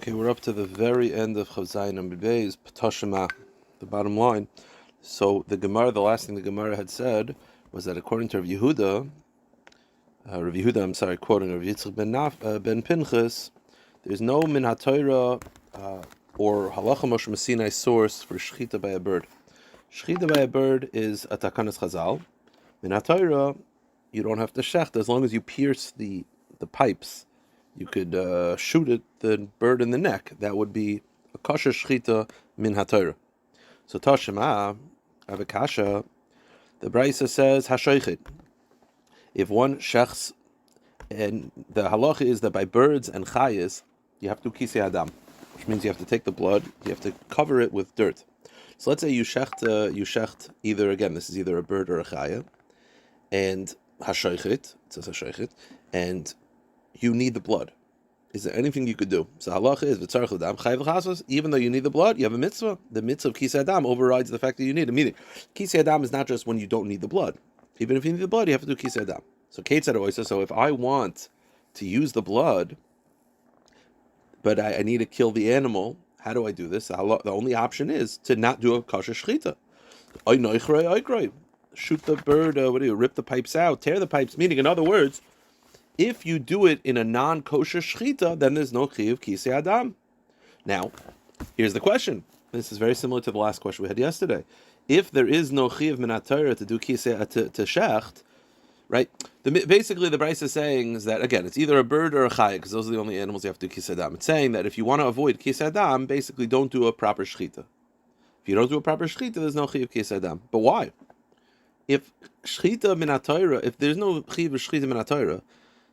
Okay, we're up to the very end of Chav Zayin and B'Beis, P'tashima, the bottom line. So the Gemara, the last thing the Gemara had said was that according to Rav Yehuda, quoting Rav Yitzchak ben Pinchas, there's no min haTorah or halacha Moshe Messinai source for shechita by a bird. Shechita by a bird is a takanas Chazal. Min haTorah, you don't have to shecht as long as you pierce the pipes. You could shoot the bird in the neck. That would be a kosher shechita min haTorah. So Tashima, Avakasha, the Brisa says hashoichet. If one shechs, and the halacha is that by birds and chayas, you have to kisei adam, which means you have to take the blood, you have to cover it with dirt. So let's say you shecht either, again, this is either a bird or a chaya, and hashoichet, it says hashoichet, and you need the blood. Is there anything you could do? So halacha is v'tzarich l'dam chayv l'chasos. Even though you need the blood, you have a mitzvah. The mitzvah of kisei adam overrides the fact that you need it. Meaning, kisei adam is not just when you don't need the blood. Even if you need the blood, you have to do kisei adam. So Keitzad oisa. So if I want to use the blood, but I need to kill the animal, how do I do this? The only option is to not do a kosher shechita. Shoot the bird. Rip the pipes out, tear the pipes. Meaning, in other words, if you do it in a non-kosher shechita, then there's no chiyuv kisei adam. Now, here's the question. This is very similar to the last question we had yesterday. If there is no chiyuv min haTorah to do kisei to shecht, right? Basically, the Brisa is saying is that, again, it's either a bird or a chaya, because those are the only animals you have to do kisei adam. It's saying that if you want to avoid kisei adam, basically don't do a proper shechita. If you don't do a proper shechita, there's no chiyuv kisei adam. But why? If shechita min haTorah, if there's no chiyuv shechita min haTorah,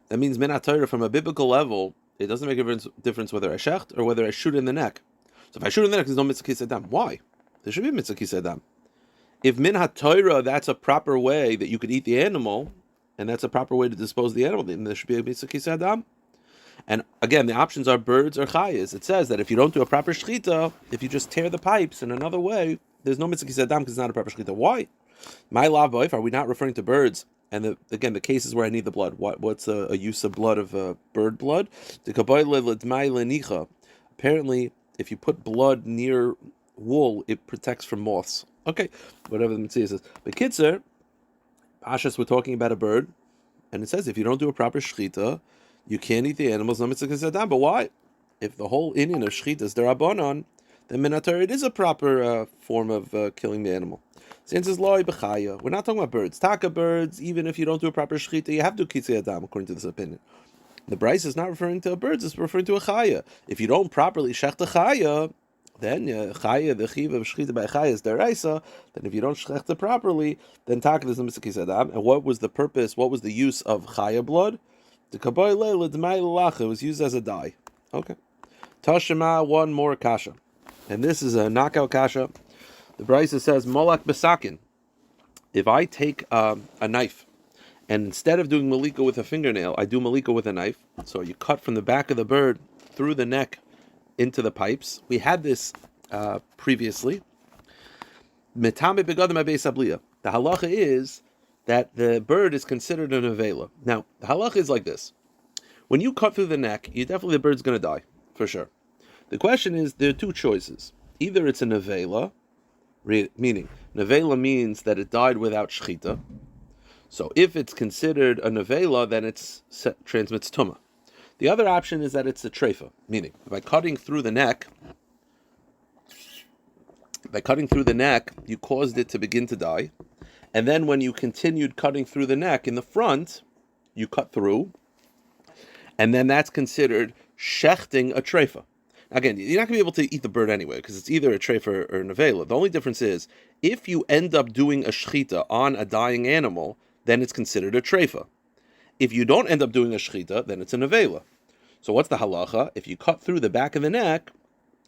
that means min haTorah from a biblical level, it doesn't make a difference whether I shecht or whether I shoot in the neck. So if I shoot in the neck, there's no mitzvah kisei adam. Why? There should be mitzvah kisei adam. If min haTorah, that's a proper way that you could eat the animal, and that's a proper way to dispose of the animal, then there should be a mitzvah kisei adam. And again, the options are birds or chayas. It says that if you don't do a proper shechita, if you just tear the pipes in another way, there's no mitzvah kisei adam because it's not a proper shechita. Why? My lav boif, are we not referring to birds? And again, the cases where I need the blood. What's a use of blood of bird blood? Apparently, if you put blood near wool, it protects from moths. Okay, whatever the mitzvah says. But Kitzer, Pashas, we're talking about a bird, and it says if you don't do a proper shechita, you can't eat the animals. No mitzvah kisei adam. But why? If the whole inyan of shechita is derabanan, then min haTorah, it is a proper form of killing the animal. Since it's loy b'chaya, we're not talking about birds. Taka birds, even if you don't do a proper shechita, you have to do kisei adam, according to this opinion. The Bryce is not referring to birds; it's referring to a chaya. If you don't properly shecht a chaya, then chaya, the chiv of shechita by chaya is deraisa. Then if you don't shecht it properly, then taka is the mitzvah kisei adam. And what was the purpose? What was the use of chaya blood? The kaboy leila d'may l'lacha was used as a dye. Okay. Tashima, one more kasha, and this is a knockout kasha. The Brisa says, Molak Besakin. If I take a knife, and instead of doing malika with a fingernail, I do malika with a knife, so you cut from the back of the bird through the neck into the pipes. We had this previously. The halacha is that the bird is considered an avela. Now, the halacha is like this. When you cut through the neck, the bird's going to die, for sure. The question is, there are two choices. Either it's an avela, meaning nevela means that it died without shechita. So if it's considered a nevela, then it transmits tumah. The other option is that it's a treifa, meaning by cutting through the neck, you caused it to begin to die, and then when you continued cutting through the neck in the front, you cut through, and then that's considered shechting a treifa. Again, you're not going to be able to eat the bird anyway, because it's either a treifa or a nevela. The only difference is, if you end up doing a shechita on a dying animal, then it's considered a treifa. If you don't end up doing a shechita, then it's a nevela. So what's the halacha? If you cut through the back of the neck,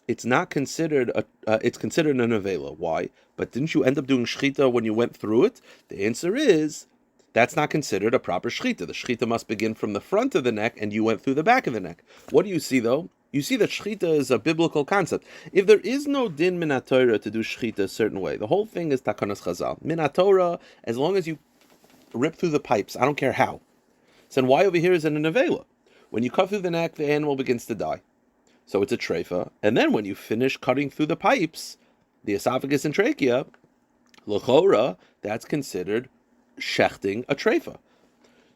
it's not considered it's considered a nevela. Why? But didn't you end up doing shechita when you went through it? The answer is, that's not considered a proper shechita. The shechita must begin from the front of the neck, and you went through the back of the neck. What do you see, though? You see that shechita is a biblical concept. If there is no din min haTorah to do shechita a certain way, the whole thing is takanas chazal. Min haTorah, as long as you rip through the pipes, I don't care how. So then why over here is it a nevela? When you cut through the neck, the animal begins to die. so it's a treifa. And then when you finish cutting through the pipes, the esophagus and trachea, l'chora, that's considered shechting a treifa.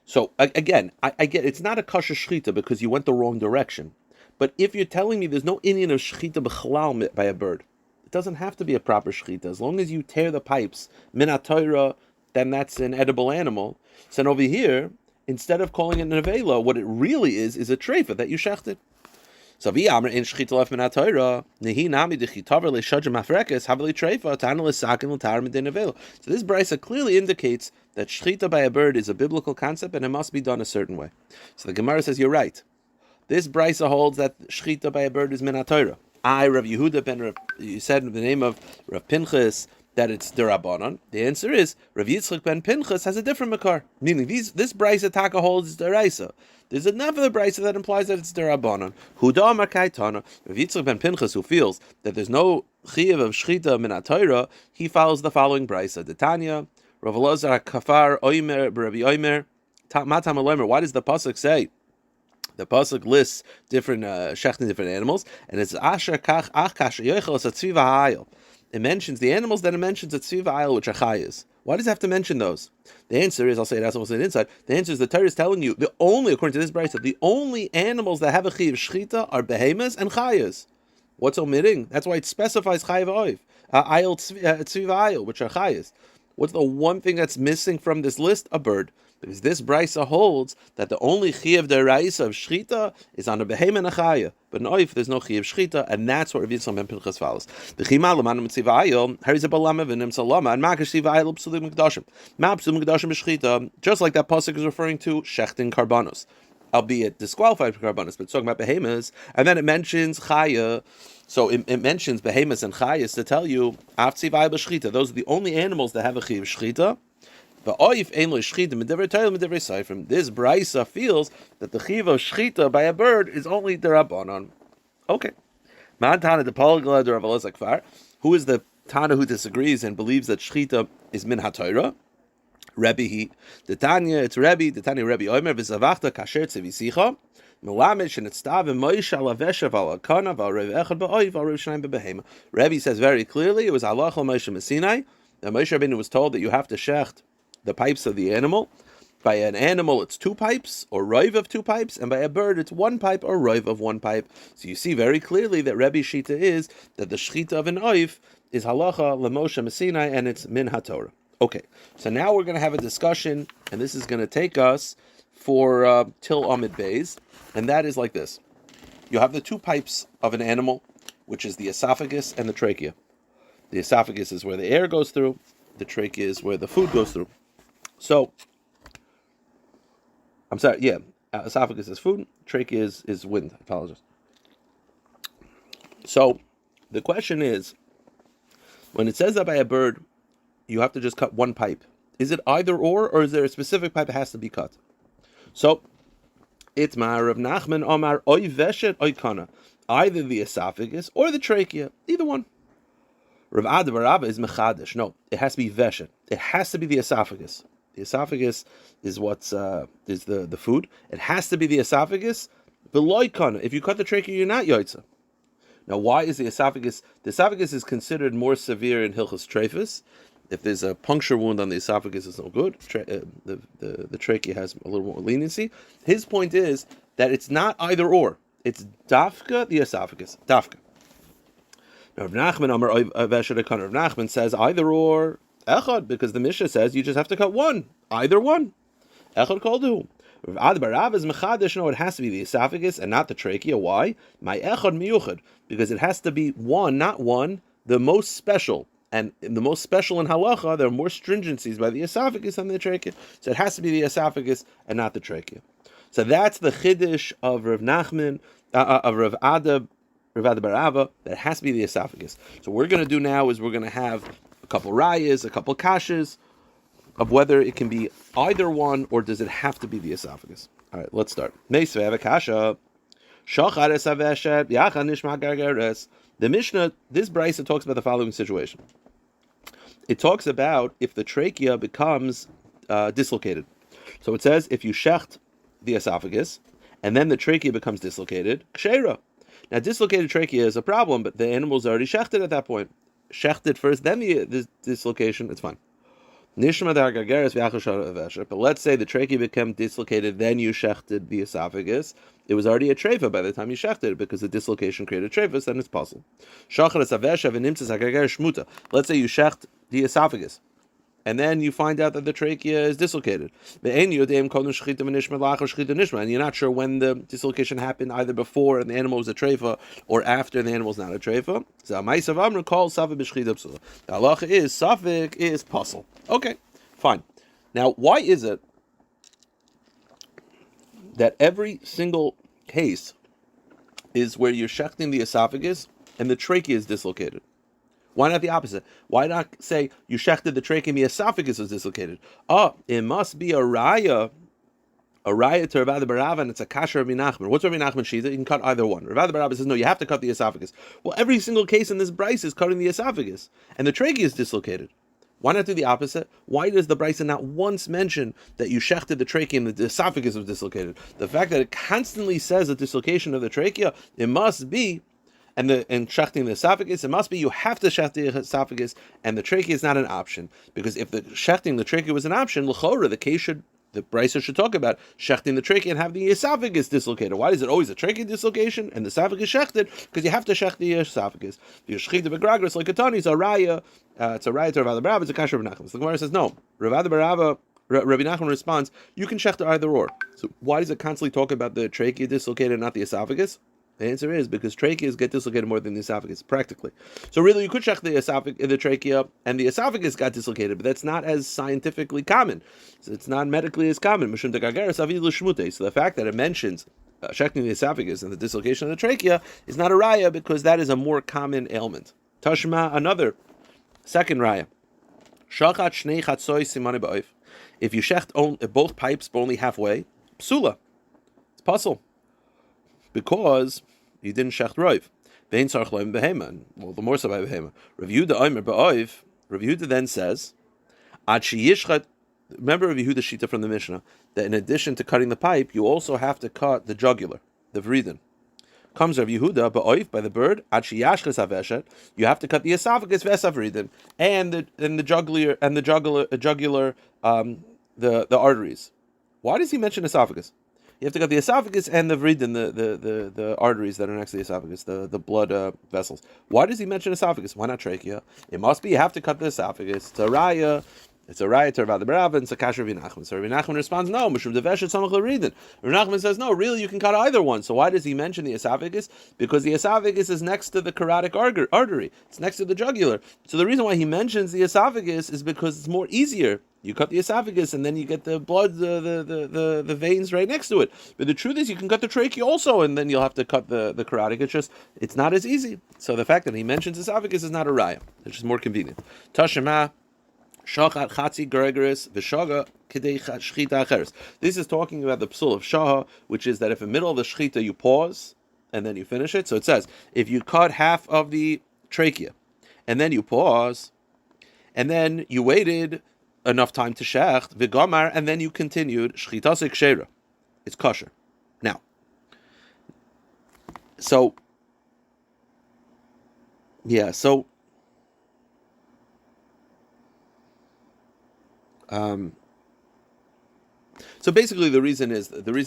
So again, I get it's not a kosher shechita because you went the wrong direction. But if you're telling me there's no Indian of shechita b'chalal by a bird, it doesn't have to be a proper shechita. As long as you tear the pipes, min ha-Torah, then that's an edible animal. So over here, instead of calling it nevela, what it really is a treifa that you shechted. So v'yamr in shechita lef min ha-Torah, nehi nami d'chitaver le'shadja mafrekes haveli treifa tana l'sakin l'tar midin nevela. So this brisa clearly indicates that shechita by a bird is a biblical concept and it must be done a certain way. So the Gemara says you're right. This brisa holds that shechita by a bird is min ha-Torah. Rav Yehuda ben Rav, you said in the name of Rav Pinchas that it's derabanan. The answer is Rav Yitzchak ben Pinchas has a different makar, meaning this brisa taka holds deraisa. There's another brisa that implies that it's derabanan. Huda amar kaitana. Rav Yitzchak ben Pinchas, who feels that there's no chiyuv of shechita min ha-Torah, he follows the following brisa: Detanya, Rav Elazar kafar oimer b'Rabbi oimer matam aloimer. Why does the pasuk say? The pasuk lists different shechting different animals, and it's asher kach ach kash yochel satzviva ha'ayil. It mentions the animals that it mentions at tzviva ha'ayil, which are chayas. Why does it have to mention those? The answer is, I'll say it as also inside. The answer is the Torah is telling you the only, according to this brayta, the only animals that have a chiyuv shechita are behemoths and chayas. What's omitting? That's why it specifies chayav oiv, ayil tzviva ayil, which are chayas. What's the one thing that's missing from this list? A bird. Because this brisa holds that the only chiyuv deraisa of shechita is on a behemoth and a chaya. But in oif, there's no chiyuv shechita, and that's what Rav Yitzchak ben Pinchas follows. B'chima l'manu mitziva ayil, harizah balama v'nim salama, and ma'akash tiva ayil p'sulim mikdashim. Ma'p'sulim mikdashim b'shechita, just like that pasuk is referring to shechting karbanos, albeit disqualified for karbanos, but it's talking about behemoths, and then it mentions chaya. So it mentions behemoths and chayas to tell you, aftzivai b'shechita, those are the only animals that have a chiyuv shechita. But oif ein lo shechita midivrei Torah midivrei seifrim. This brisa feels that the chiyuv of shechita by a bird is only derabanan. Okay. Man tana de palgala de Rav Elazar kfar. Who is the Tana who disagrees and believes that shechita is min ha-Torah? Rabbi the Tanya, it's Rabbi, the Tanya Rabbi Omer v'zavachta kasher tzivisicha. Rabbi says very clearly it was Allah Moshe Messinai that Moshe Rabbeinu was told that you have to shecht the pipes of the animal. By an animal it's 2 pipes or roiv of 2 pipes, and by a bird it's 1 pipe or roiv of 1 pipe. So you see very clearly that Rabbi Shita is that the shechita of an oif is halacha l'Moshe Messinai and it's min ha-Torah. Okay, so now we're going to have a discussion, and this is going to take us for till Amid Bays, and that is like this. You have the 2 pipes of an animal, which is the esophagus and the trachea. The esophagus is where the air goes through, the trachea is where the food goes through. So, I'm sorry, yeah, esophagus is food, trachea is wind, I apologize. So, the question is, when it says that by a bird, you have to just cut 1 pipe. Is it either or is there a specific pipe that has to be cut? So, it's Rav Nachman Omar oy veshet oy kana, either the esophagus or the trachea, either one. Rav Ada bar Rabba is mechadish. No, it has to be veshet. It has to be the esophagus. The esophagus is what's is the food. It has to be the esophagus. Beloy kana. If you cut the trachea, you're not yoitza. Now, why is the esophagus? The esophagus is considered more severe in Hilchos Treifus. If there's a puncture wound on the esophagus, it's no good. The trachea has a little more leniency. His point is that it's not either or. It's dafka, the esophagus. Dafka. Now, Rav Nachman says either or, echad, because the Mishnah says you just have to cut 1. Either one. Echad kol du. Rav Ada bar Rabba is mechadish. No, it has to be the esophagus and not the trachea. Why? My echad miyuchad. Because it has to be 1, not 1, the most special. And the most special in halacha, there are more stringencies by the esophagus than the trachea. So it has to be the esophagus and not the trachea. So that's the chiddush of Rav Nachman, of Rav Ada bar Rabba, that it has to be the esophagus. So what we're going to do now is we're going to have a couple rayas, a couple kashas, of whether it can be either one or does it have to be the esophagus. All right, let's start. Meisve have a kasha. The Mishnah, this brisa talks about the following situation. It talks about if the trachea becomes dislocated. So it says if you shecht the esophagus and then the trachea becomes dislocated, kshera. Now, dislocated trachea is a problem, but the animal's already shechted at that point. Shechted first, then the dislocation, it's fine. But let's say the trachea became dislocated, then you shechted the esophagus. It was already a treifa by the time you shechted it because the dislocation created treifas, then it's possible. Let's say you shecht the esophagus, and then you find out that the trachea is dislocated. And you're not sure when the dislocation happened, either before and the animal was a treifa or after the animal is not a treifa. The halacha is safek is puzzle. Okay, fine. Now, why is it that every single case is where you're shechting the esophagus and the trachea is dislocated? Why not the opposite? Why not say you shechted the trachea and the esophagus was dislocated? It must be a raya to Rabbi Barava, and it's a kasher Rabbi Nachman. What's Rabbi Nachman shita? You can cut either one. Rabbi Barava says, no, you have to cut the esophagus. Well, every single case in this brisa is cutting the esophagus, and the trachea is dislocated. Why not do the opposite? Why does the brisa not once mention that you shechted the trachea and the esophagus was dislocated? The fact that it constantly says the dislocation of the trachea, it must be, and shechting the esophagus, it must be you have to shecht the esophagus, and the trachea is not an option. Because if the shechting the trachea was an option, l'chora, the brisa should talk about shechting the trachea and have the esophagus dislocated. Why is it always a trachea dislocation and the esophagus shechted? Because you have to shecht the esophagus. The shechita begragris like katani is a raya. It's a raya to Rabbi Barava. It's a kasher Rabbi Nachman. So the Gemara says no. Rabbi Barava. Rabbi Nachman responds, you can shecht either or. So why does it constantly talk about the trachea dislocated and not the esophagus? The answer is because tracheas get dislocated more than the esophagus, practically. So really, you could check the trachea, and the esophagus got dislocated, but that's not as scientifically common. So it's not medically as common. So the fact that it mentions checking the esophagus and the dislocation of the trachea is not a raya because that is a more common ailment. Tashma, another second raya. If you shecht both pipes but only halfway, psula, it's puzzle. Because you didn't shecht roiv. Vein sarch loim behema. Well, the more so by behema. Rav Yehuda oimer ba'oiv. Rav Yehuda then says, ad sheyishchat. Remember Rav Yehuda's shita from the Mishnah that in addition to cutting the pipe, you also have to cut the jugular, the vridin. Comes Rav Yehuda ba'oiv by the bird. Ad sheyashches haveshet. You have to cut the esophagus v'esavridin and the jugular the arteries. Why does he mention esophagus? You have to cut the esophagus and the vridin, the arteries that are next to the esophagus, the blood vessels. Why does he mention esophagus? Why not trachea? It must be you have to cut the esophagus. It's a raya to Rabbi Barava, and it's a kasher Rabbi Nachman. So Rabbi Nachman responds, no, Mishum deveshet samach l'ridin. Rabbi Nachman says, no, really, you can cut either one. So why does he mention the esophagus? Because the esophagus is next to the carotid artery. It's next to the jugular. So the reason why he mentions the esophagus is because it's more easier. You cut the esophagus and then you get the blood, the veins right next to it. But the truth is you can cut the trachea also and then you'll have to cut the carotid. It's not as easy. So the fact that he mentions esophagus is not a raya. It's just more convenient. Tashema shachat chatzi gregoris v'shaga kidei shchita acheres. This is talking about the psul of shaha, which is that if in the middle of the shchita you pause and then you finish it. So it says, if you cut half of the trachea and then you pause and then you waited enough time to shecht, v'gamar, and then you continued, shchitasik sheira. It's kosher. Now, so basically the reason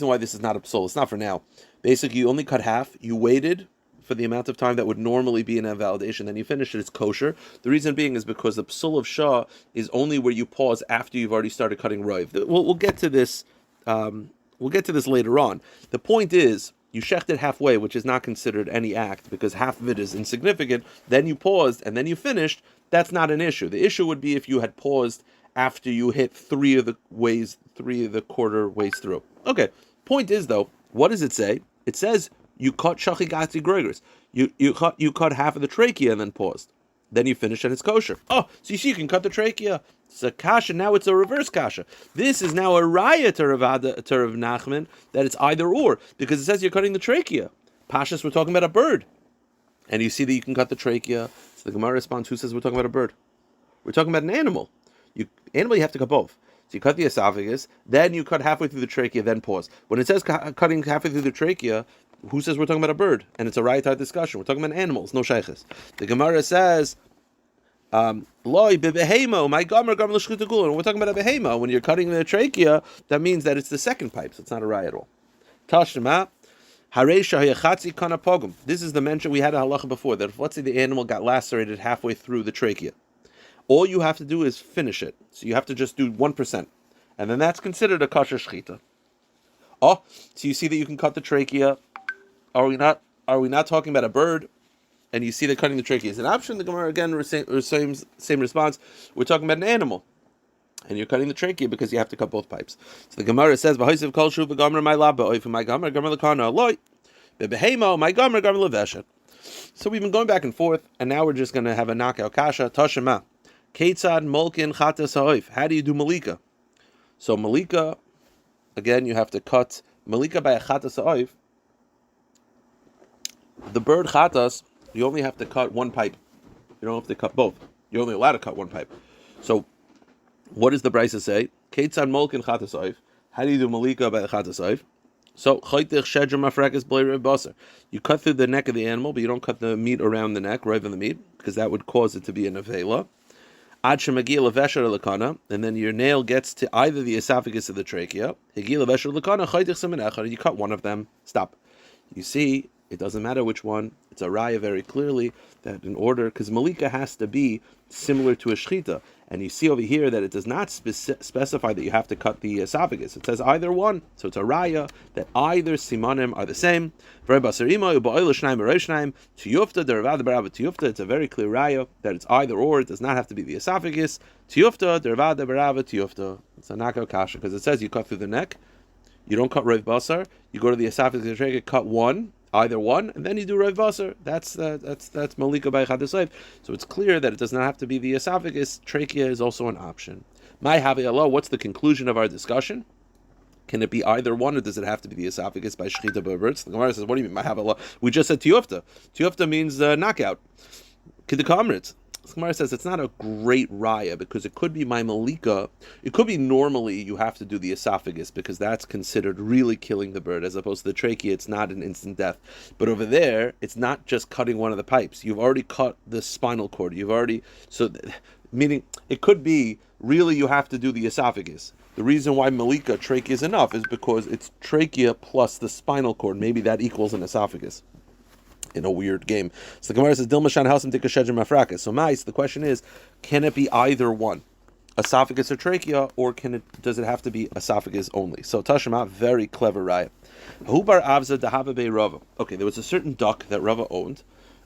why this is not a psul, it's not for now. Basically, you only cut half, you waited for the amount of time that would normally be an invalidation, then you finish it, it's kosher. The reason being is because the psul of shah is only where you pause after you've already started cutting roiv. We'll get to this. We'll get to this later on. The point is, you shecht it halfway, which is not considered any act because half of it is insignificant. Then you paused and then you finished. That's not an issue. The issue would be if you had paused after you hit three of the quarter ways through. Okay. Point is though, what does it say? It says you cut shachigati gregors. You cut half of the trachea and then paused. Then you finish and it's kosher. Oh, so you see you can cut the trachea. It's a kasha. Now it's a reverse kasha. This is now a raya to Rav Nachman that it's either or because it says you're cutting the trachea. Pashas, we're talking about a bird, and you see that you can cut the trachea. So the Gemara responds, who says we're talking about a bird? We're talking about an animal. You have to cut both. So you cut the esophagus, then you cut halfway through the trachea, then pause. When it says cutting halfway through the trachea, Who says we're talking about a bird? And it's a rayat discussion. We're talking about animals, no shaykhs. The Gemara says, Loi bebehemo, my gomer gomer l'shchita gulin. We're talking about a behemo. When you're cutting the trachea, that means that it's the second pipe, so it's not a rayat at all. Tashma, hareisha hayachatzi kana pogum. This is the mention we had a halacha before, that if, let's say, the animal got lacerated halfway through the trachea, all you have to do is finish it. So you have to just do 1%. And then that's considered a kosher shchita. Oh, so you see that you can cut the trachea. Are we not talking about a bird? And you see that cutting the trachea is an option. The Gemara again, same response. We're talking about an animal, and you're cutting the trachea because you have to cut both pipes. So the Gemara says, "V'hoisiv kol shuv v'gomer my laba oif my gomer gomer lekana loy bebehemo my gomer gomer leveshet." So we've been going back and forth, and now we're just going to have a knockout kasha tashema. Keitzad molkin chatas ha'oif. How do you do malika? So malika, again, you have to cut malika by a chatas ha'oif. The bird chatas, you only have to cut one pipe. You don't have to cut both. You're only allowed to cut one pipe. So, what does the brisa say? Keitzad molkin chatas ha'oif. How do you do malika by the chatas ha'oif? So, you cut through the neck of the animal, but you don't cut the meat around the neck, right in the meat, because that would cause it to be an avela. And then your nail gets to either the esophagus or the trachea. You cut one of them. Stop. You see, it doesn't matter which one. It's a raya very clearly that in order, because malika has to be similar to a shchita. And you see over here that it does not specify that you have to cut the esophagus. It says either one. So it's a raya that either simanim are the same. It's a very clear raya that it's either or. It does not have to be the esophagus. It's a knockout kasha because it says you cut through the neck. You don't cut roiv basar. You go to the esophagus, cut one. Either one, and then you do roiv basar. That's malika by chadasayv. So it's clear that it does not have to be the esophagus. Trachea is also an option. My havi Allah. What's the conclusion of our discussion? Can it be either one, or does it have to be the esophagus by shchita birds? The Gemara says, "What do you mean, my havi Allah? We just said tiyufta. Tiyufta means knockout. Kiddukamritz." The Gemara says it's not a great raya because it could be my malika. It could be normally you have to do the esophagus because that's considered really killing the bird, as opposed to the trachea. It's not an instant death. But over there, it's not just cutting one of the pipes. You've already cut the spinal cord. Meaning it could be really you have to do the esophagus. The reason why malika trachea is enough is because it's trachea plus the spinal cord. Maybe that equals an esophagus. In a weird game. So the Gemara says, Dilmashan Halsim Tikashedra Mafrakas. So the question is, can it be either one? Esophagus or trachea, or does it have to be esophagus only? So Tashima, very clever raya. Hubar Avza Dahababe Rava. Okay, there was a certain duck that Rava owned.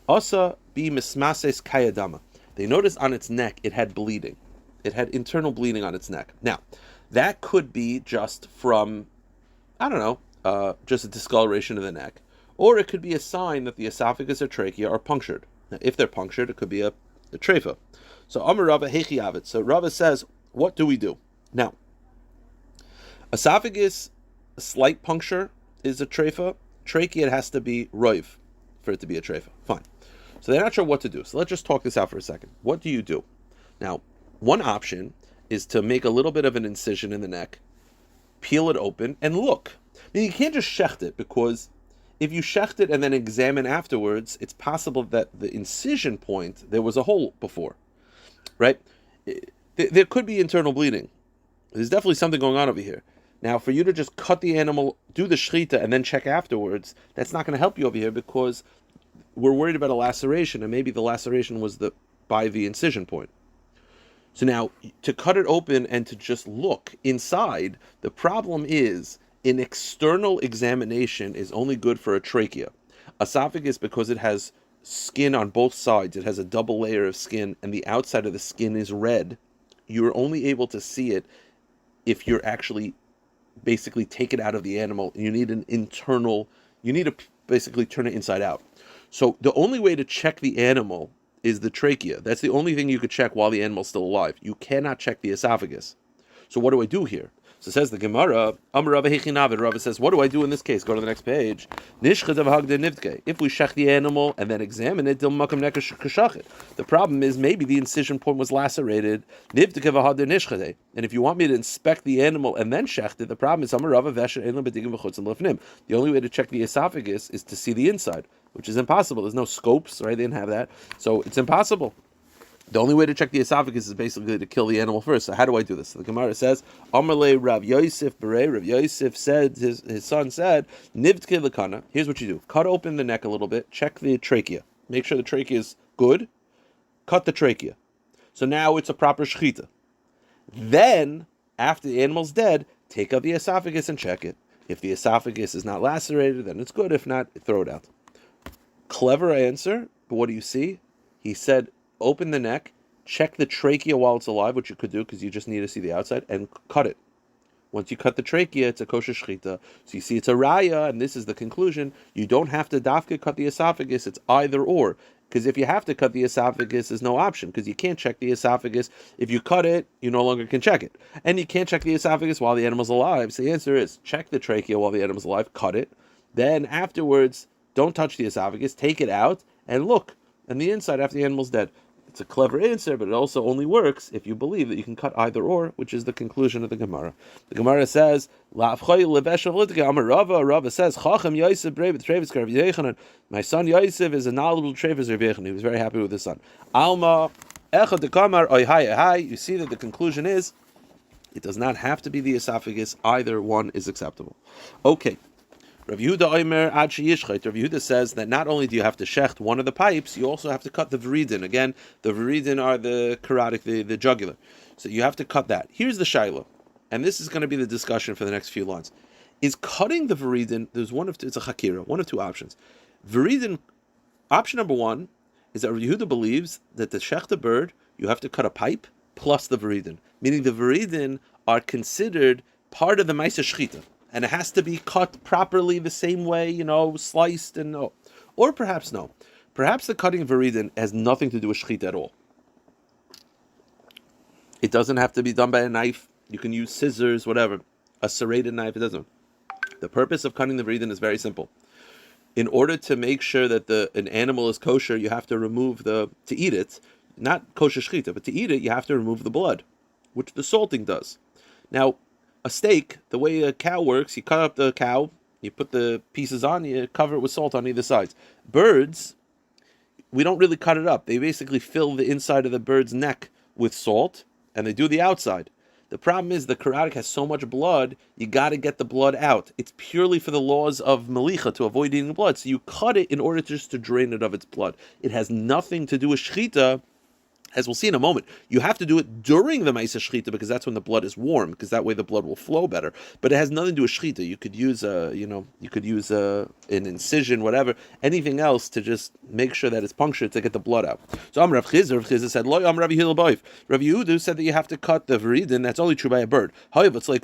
Asa bi mismases kayadama. They noticed on its neck it had bleeding. It had internal bleeding on its neck. Now, that could be just from, just a discoloration of the neck. Or it could be a sign that the esophagus or trachea are punctured. Now, if they're punctured, it could be a treifa. So Amar Rava Hechi Avid. So Rava says, what do we do? Now, esophagus, a slight puncture is a treifa. Trachea, it has to be roiv for it to be a treifa. Fine. So they're not sure what to do. So let's just talk this out for a second. What do you do? Now, one option is to make a little bit of an incision in the neck, peel it open, and look. I mean, you can't just shecht it because if you shecht it and then examine afterwards, it's possible that the incision point, there was a hole before, right? There could be internal bleeding. There's definitely something going on over here. Now, for you to just cut the animal, do the shechita, and then check afterwards, that's not going to help you over here because we're worried about a laceration, and maybe the laceration was by the incision point. So now, to cut it open and to just look inside, the problem is an external examination is only good for a trachea. Esophagus, because it has skin on both sides, it has a double layer of skin, and the outside of the skin is red, you're only able to see it if you're actually basically take it out of the animal. You need to basically turn it inside out. So the only way to check the animal is the trachea. That's the only thing you could check while the animal's still alive. You cannot check the esophagus. So what do I do here? So says the Gemara, Rabbi says, what do I do in this case? Go to the next page. If we shech the animal and then examine it, the problem is maybe the incision point was lacerated. And if you want me to inspect the animal and then shech it, the problem is the only way to check the esophagus is to see the inside, which is impossible. There's no scopes, right? They didn't have that. So it's impossible. The only way to check the esophagus is basically to kill the animal first. So how do I do this? So the Gemara says, Amarle Rav Yosef Berei. Rav Yosef said, his son said, Nivtke Lakana. Here's what you do. Cut open the neck a little bit. Check the trachea. Make sure the trachea is good. Cut the trachea. So now it's a proper shechita. Then, after the animal's dead, take out the esophagus and check it. If the esophagus is not lacerated, then it's good. If not, throw it out. Clever answer, but what do you see? He said, open the neck, check the trachea while it's alive, which you could do because you just need to see the outside, and cut it. Once you cut the trachea, it's a kosher shechita. So you see it's a raya, and this is the conclusion. You don't have to dafka cut the esophagus, it's either or. Because if you have to cut the esophagus, there's no option, because you can't check the esophagus. If you cut it, you no longer can check it. And you can't check the esophagus while the animal's alive. So the answer is, check the trachea while the animal's alive, cut it. Then afterwards, don't touch the esophagus, take it out, and look on the inside after the animal's dead. It's a clever answer, but it also only works if you believe that you can cut either or, which is the conclusion of the Gemara. The Gemara says, Rava says, my son Yosef is a knowledgeable trevis Rav Yechon. He was very happy with his son. Alma, you see that the conclusion is, it does not have to be the esophagus, either one is acceptable. Okay. Rav Yehuda says that not only do you have to shecht one of the pipes, you also have to cut the viridin. Again, the viridin are the carotid, the jugular. So you have to cut that. Here's the shaila, and this is going to be the discussion for the next few lines. Is cutting the viridin, there's one of two, it's a chakira, one of two options. Viridin, option number one is that Rav Yehuda believes that to shecht a bird, you have to cut a pipe plus the viridin, meaning the viridin are considered part of the ma'aseh shechita. And it has to be cut properly the same way, sliced and no. Or perhaps no. Perhaps the cutting of viridin has nothing to do with shechita at all. It doesn't have to be done by a knife. You can use scissors, whatever. A serrated knife, it doesn't. The purpose of cutting the viridin is very simple. In order to make sure that an animal is kosher, you have to remove to eat it, not kosher shechita, but to eat it, you have to remove the blood, which the salting does. Now, a steak, the way a cow works, you cut up the cow, you put the pieces on, you cover it with salt on either side. Birds, we don't really cut it up. They basically fill the inside of the bird's neck with salt, and they do the outside. The problem is the carotid has so much blood, you got to get the blood out. It's purely for the laws of melicha, to avoid eating blood. So you cut it in order just to drain it of its blood. It has nothing to do with shechita. As we'll see in a moment, you have to do it during the ma'aseh shechita because that's when the blood is warm, because that way the blood will flow better. But it has nothing to do with shechita. You could use an incision, whatever, anything else to just make sure that it's punctured to get the blood out. So Rav Chizr said, "Lo Rav Yehuda Rav Yehuda said that you have to cut the viridin. That's only true by a bird. However, it's like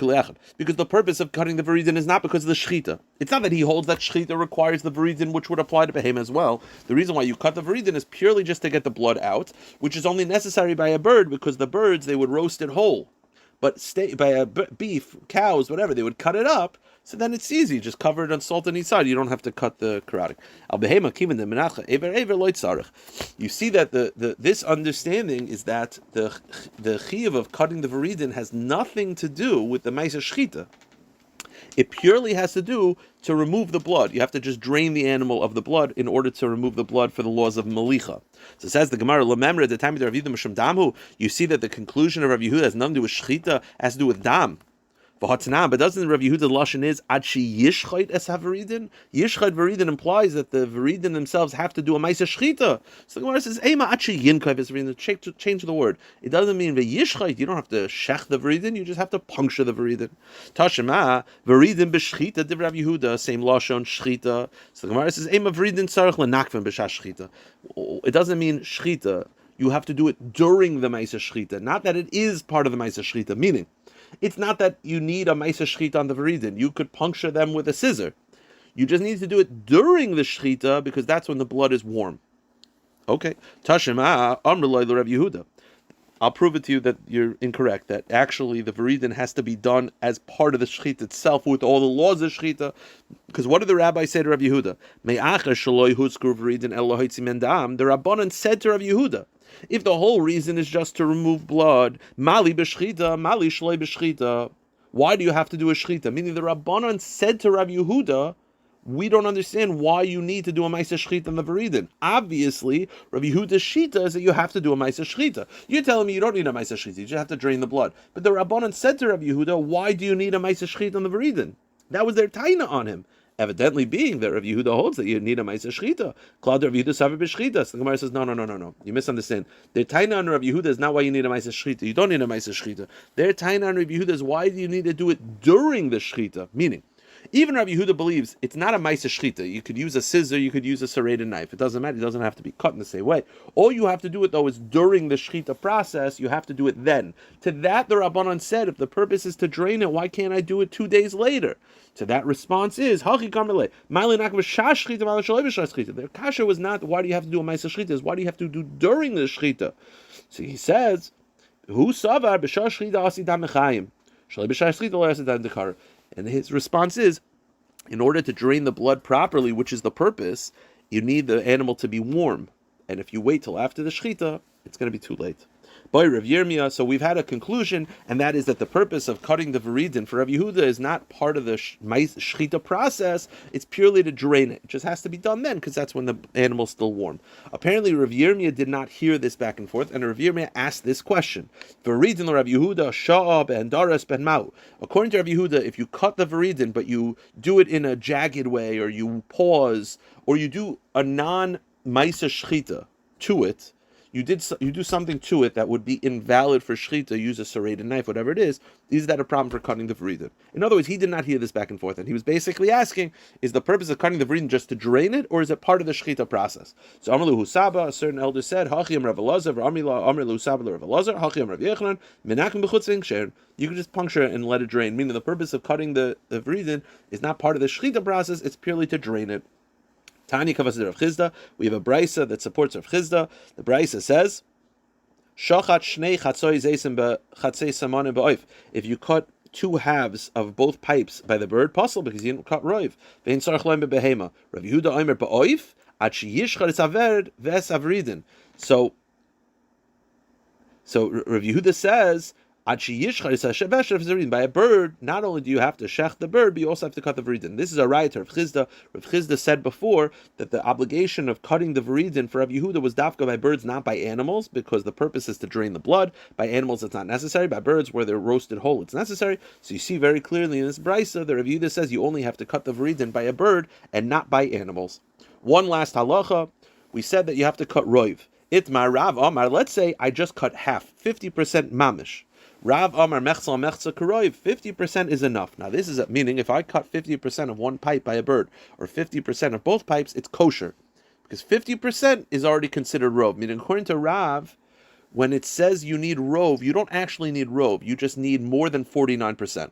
because the purpose of cutting the viridin is not because of the shechita. It's not that he holds that shechita requires the viridin, which would apply to behem as well. The reason why you cut the viridin is purely just to get the blood out, which is only necessary by a bird because the birds, they would roast it whole. But by a beef, cows, whatever, they would cut it up. So then it's easy, just cover it on salt on each side. You don't have to cut the carotid. You see that this understanding is that the chiyuv of cutting the viridin has nothing to do with the ma'aseh shechita. It purely has to do to remove the blood. You have to just drain the animal of the blood in order to remove the blood for the laws of melicha. So it says the Gemara, Lememra, at the time of Rav Yehuda Mishum Damu, you see that the conclusion of Rav Yehuda has nothing to do with shechita, has to do with dam. But doesn't Rav Yehuda the lashon is ad she yishchait es haviridin? Yishchait viridin implies that the viridin themselves have to do a ma'aseh shechita. So the Gemara says ema ad she yinkayv es viridin. Change the word. It doesn't mean the yishchait. You don't have to shech the viridin. You just have to puncture the viridin. Tashema viridin b'shechita div Rav Yehuda, same lashon shechita. So the Gemara says ema viridin tzarich lenakvim b'shas shechita. It doesn't mean shechita. You have to do it during the ma'aseh shechita, not that it is part of the ma'aseh shechita. Meaning, it's not that you need a ma'aseh shechita on the viridin. You could puncture them with a scissor. You just need to do it during the shechita because that's when the blood is warm. Okay. Tashema Amrullah Rav Yehuda. I'll prove it to you that you're incorrect, that actually the Veridin has to be done as part of the Shechita itself with all the laws of Shechita. Because what did the rabbi say to Rav Yehuda? The Rabbanan said to Rav Yehuda, if the whole reason is just to remove blood, mali b'shchita, mali shloi b'shchita, why do you have to do a Shechita? Meaning the Rabbanan said to Rav Yehuda, we don't understand why you need to do a Maisa Shechita in the Veridin. Obviously, Rabbi Yehuda's Shita is that you have to do a Maisa Shechita. You're telling me you don't need a Maisa Shechita, you just have to drain the blood. But the Rabbanan said to Rabbi Yehuda, why do you need a Maisa Shechita in the Veridin? That was their taina on him. Evidently being that Rabbi Yehuda holds that you need a Maisa Shechita. Claude Rabbi Yehuda Savi B'Shechita. So the Gemara says, no. You misunderstand. Their taina on Rabbi Yehuda is not why you need a Maisa Shechita. You don't need a Maisa Shechita. Their taina on Rabbi Yehuda is why do you need to do it during the Shechita? Meaning, even Rabbi Yehuda believes it's not a Maisa Shechita. You could use a scissor, you could use a serrated knife. It doesn't matter. It doesn't have to be cut in the same way. All you have to do it, though, is during the Shechita process. You have to do it then. To that, the Rabbanan said, if the purpose is to drain it, why can't I do it 2 days later? So that response is, their kasha was not, why do you have to do a Maisa Shechita? Is why do you have to do during the Shechita? So he says, Hu savar b'shah Shechita asidam mechayim. Shalei b'shah Shechita lo asidam dekar. And his response is, in order to drain the blood properly, which is the purpose, you need the animal to be warm. And if you wait till after the Shechita, it's going to be too late. By Rav Yirmiyah, so we've had a conclusion, and that is that the purpose of cutting the Veridin for Rav Yehuda is not part of the Shechita process, it's purely to drain it. It just has to be done then, because that's when the animal's still warm. Apparently, Rav Yirmiyah did not hear this back and forth, and Rav Yirmiyah asked this question. Veridin Rav Yehuda, Sha'a ben Daras ben Mau. According to Rav Yehuda, if you cut the Veridin, but you do it in a jagged way, or you pause, or you do a non-Maisa Shechita to it, you do something to it that would be invalid for Shechita, use a serrated knife, whatever it is that a problem for cutting the Veridin? In other words, he did not hear this back and forth, and he was basically asking, is the purpose of cutting the Veridin just to drain it, or is it part of the Shechita process? So Amr Husaba, a certain elder said, Hachiyam Rav Elazar, Amr Husaba Rav Elazar, Hachiyam Rav Yechanan, Menakim b'chutzin ksher. You can just puncture it and let it drain, meaning the purpose of cutting the Veridin is not part of the Shechita process, it's purely to drain it. Tani Kavas Rav Chizda. We have a brisa that supports Rav Chizda. The brisa says, "Shachat shnei chatzoi zeisim bechatzei samanim beoif." If you cut 2 halves of both pipes by the bird, possible because you didn't cut roiv. Vein sarach loim bebehema. Rav Yehuda omer beoif ad sheyishchar es averd ves avridin. So Rav Yehuda says, by a bird, not only do you have to shech the bird, but you also have to cut the veridin. This is a right of Chizda. Rav Chizda said before that the obligation of cutting the veridin for Rav Yehuda was dafka by birds, not by animals, because the purpose is to drain the blood. By animals, it's not necessary. By birds, where they're roasted whole, it's necessary. So you see very clearly in this brisa, the Rav Yehuda says you only have to cut the veridin by a bird and not by animals. One last halacha, we said that you have to cut roiv. Itmar Rav Amar, let's say I just cut half, 50% mamish. Rav Amar Mechza Mechza Karoiv, 50% is enough. Now this is meaning if I cut 50% of one pipe by a bird, or 50% of both pipes, it's kosher. Because 50% is already considered rov. Meaning according to Rav, when it says you need rov, you don't actually need rov, you just need more than 49%.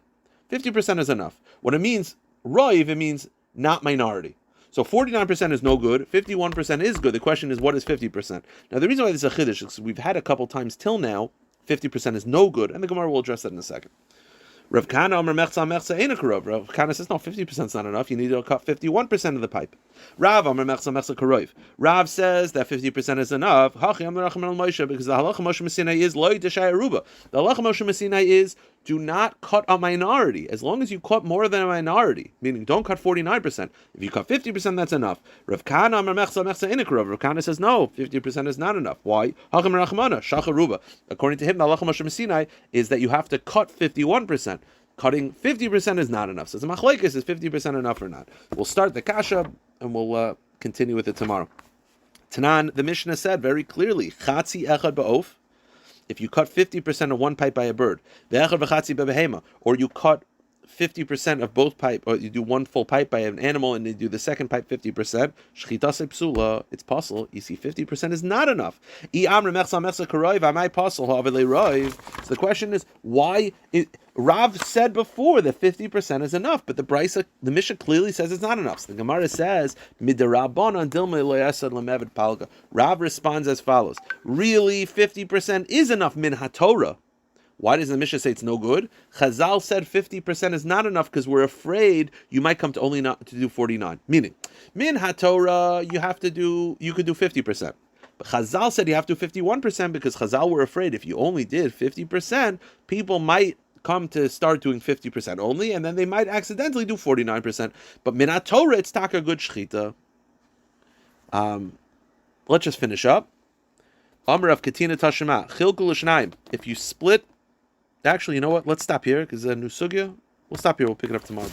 50% is enough. When it means rov, it means not minority. So 49% is no good, 51% is good. The question is, what is 50%? Now the reason why this is a chiddush is because we've had a couple times till now, 50% is no good, and the Gemara will address that in a second. Rav Kana Amar Mechza Mechza Eina Karov. Rav Kana says, no, 50% is not enough. You need to cut 51% of the pipe. Rav Amar Mechza Mechza Karov. Rav says that 50% is enough. Hachi Amar Rachman al Moshe, because the halacha Moshe Messinai is loy deshai aruba. The halacha Moshe Messinai is do not cut a minority. As long as you cut more than a minority, meaning don't cut 49%. If you cut 50%, that's enough. Rav Kana Amar Mechza Mechza Eina Karov. Rav Kana says, no, 50% is not enough. Why? Hachi Amar Rachmana Shach aruba. According to him, the halacha Moshe Messinai is that you have to cut 51%. Cutting 50% is not enough. So the machlekes is 50% enough or not. We'll start the kasha and we'll continue with it tomorrow. Tanan, the Mishnah said very clearly, chatzi echad ba'of. If you cut 50% of one pipe by a bird, the echad v'chatzi b'behema, or you cut 50% of both pipe, or you do one full pipe by an animal and you do the second pipe 50%, shchita psula, it's possible. You see, 50% is not enough. So the question is, why Rav said before that 50% is enough, but the Mishnah clearly says it's not enough. So the Gemara says, Midrabanan dilma lo yasad lemevet palga. Rav responds as follows: really, 50% is enough min haTorah. Why does the Mishnah say it's no good? Chazal said 50% is not enough because we're afraid you might come to only not to do 49. Meaning, min haTorah, you could do 50%. But Chazal said you have to do 51% because Chazal were afraid if you only did 50%, people might come to start doing 50% only, and then they might accidentally do 49%. But min haTorah, it's taka good shchita. Let's just finish up. Amr of Katina Tashima, Chilkul Shnaim. If you split, actually, you know what? Let's stop here because a new sugya. We'll stop here. We'll pick it up tomorrow.